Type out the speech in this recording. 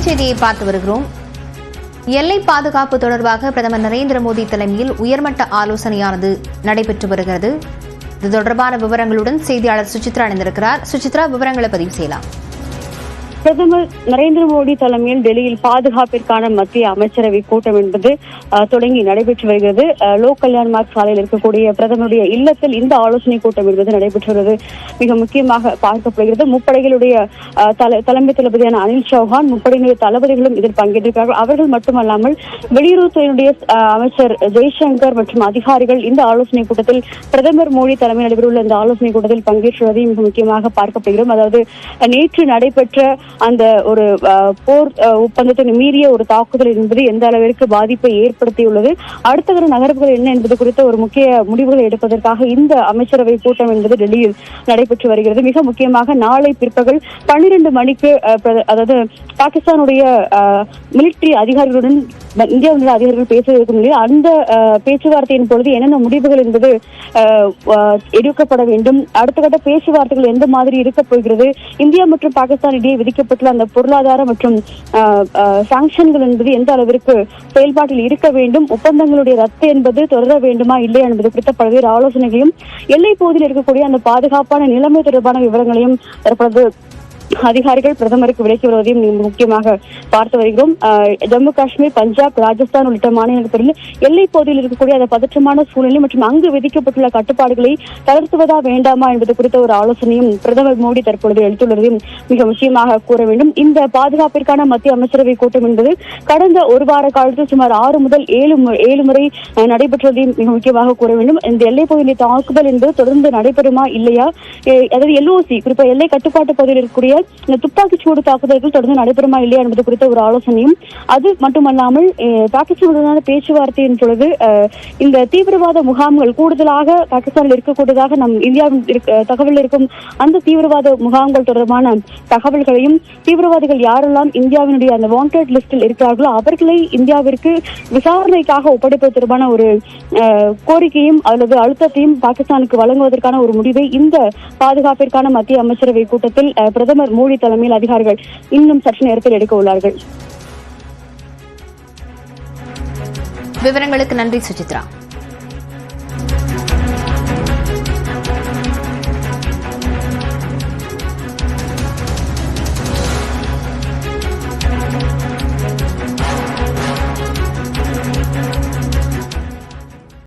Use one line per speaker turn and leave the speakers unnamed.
செய்தியை பார்த்து வருகிறோம். எல்லை பாதுகாப்பு தொடர்பாக பிரதமர் நரேந்திர மோடி தலைமையில் உயர்மட்ட ஆலோசனையானது நடைபெற்று வருகிறது. இது தொடர்பான விவரங்களுடன் செய்தியாளர் சுசித்ரா இணைந்திருக்கிறார். சுசித்ரா, விவரங்களை பதிவு செய்யலாம்.
பிரதமர் நரேந்திர மோடி தலைமையில் டெல்லியில் பாதுகாப்பிற்கான மத்திய அமைச்சரவை கூட்டம் என்பது தொடங்கி நடைபெற்று வருகிறது. லோக் கல்யாண் மார்க் சாலையில் இருக்கக்கூடிய பிரதமருடைய இல்லத்தில் இந்த ஆலோசனை கூட்டம் என்பது நடைபெற்று வருகிறது. மிக முக்கியமாக பார்க்கப்படுகிறது. முப்படைகளுடைய தலைமை தளபதியான அனில் சௌஹான், முப்படையினுடைய தளபதிகளும் இதில் பங்கேற்றிருக்கிறார்கள். அவர்கள் மட்டுமல்லாமல் வெளியுறவுத்துறையினுடைய அமைச்சர் ஜெய்சங்கர் மற்றும் அதிகாரிகள் இந்த ஆலோசனை கூட்டத்தில் பிரதமர் மோடி தலைமையில் நடைபெறவுள்ள இந்த ஆலோசனை கூட்டத்தில் பங்கேற்றுவதை மிக முக்கியமாக பார்க்கப்படுகிறோம். அதாவது நேற்று நடைபெற்ற அந்த ஒரு போர் ஒப்பந்தத்தை மீறிய ஒரு தாக்குதல் என்பது எந்த அளவிற்கு பாதிப்பை ஏற்படுத்தியுள்ளது, அடுத்த வரும் நகர்வுகள் என்ன என்பது குறித்த ஒரு முக்கிய முடிவுகளை எடுப்பதற்காக இந்த அமைச்சரவை கூட்டம் என்பது டெல்லியில் நடைபெற்று வருகிறது. மிக முக்கியமாக நாளை பிற்பகல் 12 மணிக்கு அதாவது பாகிஸ்தானுடைய மிலிட்டரி அதிகாரிகளுடன் இந்தியாவுடைய அதிகாரிகள் பேசுவதற்கு நிலையில் அந்த பேச்சுவார்த்தையின் பொழுது என்னென்ன முடிவுகள் என்பது எடுக்கப்பட வேண்டும், அடுத்த கட்ட பேச்சுவார்த்தைகள் எந்த மாதிரி இருக்க போகிறது, இந்தியா மற்றும் பாகிஸ்தான் இடையே விதிக்கப்பட்டுள்ள அந்த பொருளாதார மற்றும் சாங்ஷன்கள் என்பது எந்த அளவிற்கு செயல்பாட்டில் இருக்க வேண்டும், ஒப்பந்தங்களுடைய ரத்து என்பது தொடர வேண்டுமா இல்லையா என்பது குறித்த பல்வேறு ஆலோசனைகளையும் எல்லை பகுதியில் இருக்கக்கூடிய அந்த பாதுகாப்பான நிலைமை தொடர்பான விவரங்களையும் தற்பொழுது அதிகாரிகள் பிரதமருக்கு விலக்கி வருவதையும் முக்கியமாக பார்த்து வருகிறோம். ஜம்மு காஷ்மீர், பஞ்சாப், ராஜஸ்தான் உள்ளிட்ட மாநிலங்களில் எல்லை பகுதியில் இருக்கக்கூடிய அந்த பதற்றமான சூழ்நிலை மற்றும் அங்கு விதிக்கப்பட்டுள்ள கட்டுப்பாடுகளை தளர்த்துவதா வேண்டாமா என்பது குறித்த ஒரு ஆலோசனையும் பிரதமர் மோடி தற்பொழுது எடுத்துள்ளதையும் மிக முக்கியமாக கூற வேண்டும். இந்த பாதுகாப்பிற்கான மத்திய அமைச்சரவை கூட்டம் என்பது கடந்த ஒரு வார காலத்தில் சுமார் 6 முதல் 7 முறை நடைபெற்றதையும் மிக முக்கியமாக கூற வேண்டும். இந்த எல்லை பகுதியில் தாக்குதல் என்பது தொடர்ந்து நடைபெறுமா இல்லையா, அதாவது எல்ஓசி குறிப்பாக எல்லை கட்டுப்பாட்டு பகுதியில் இருக்கக்கூடிய இந்த துப்பாக்கிச்சூடு தாக்குதல்கள் தொடர்ந்து நடைபெறுமா இல்லையா என்பது குறித்த ஒரு ஆலோசனையும், அது மட்டுமல்லாமல் பாகிஸ்தானுடனான பேச்சுவார்த்தையின் பொழுது இந்த தீவிரவாத முகாம்கள் கூடுதலாக பாகிஸ்தானில் இருக்கக்கூடியதாக நம் இந்தியாவில் தகவல் இருக்கும் அந்த தீவிரவாத முகாம்கள் தொடர்பான தகவல்களையும், தீவிரவாதிகள் யாரெல்லாம் இந்தியாவினுடைய அந்த வாண்டட் லிஸ்டில் இருக்கிறார்களோ அவர்களை இந்தியாவிற்கு விசாரணைக்காக ஒப்படைப்பது தொடர்பான ஒரு கோரிக்கையும் அல்லது அழுத்தத்தையும் பாகிஸ்தானுக்கு வழங்குவதற்கான ஒரு முடிவை இந்த பாதுகாப்பிற்கான மத்திய அமைச்சரவை கூட்டத்தில் பிரதமர் மோடி தலைமையில் அதிகாரிகள் இன்னும் சற்று நேரத்தில் எடுக்க உள்ளார்கள்.
விவரங்களுக்கு நன்றி சுசித்ரா.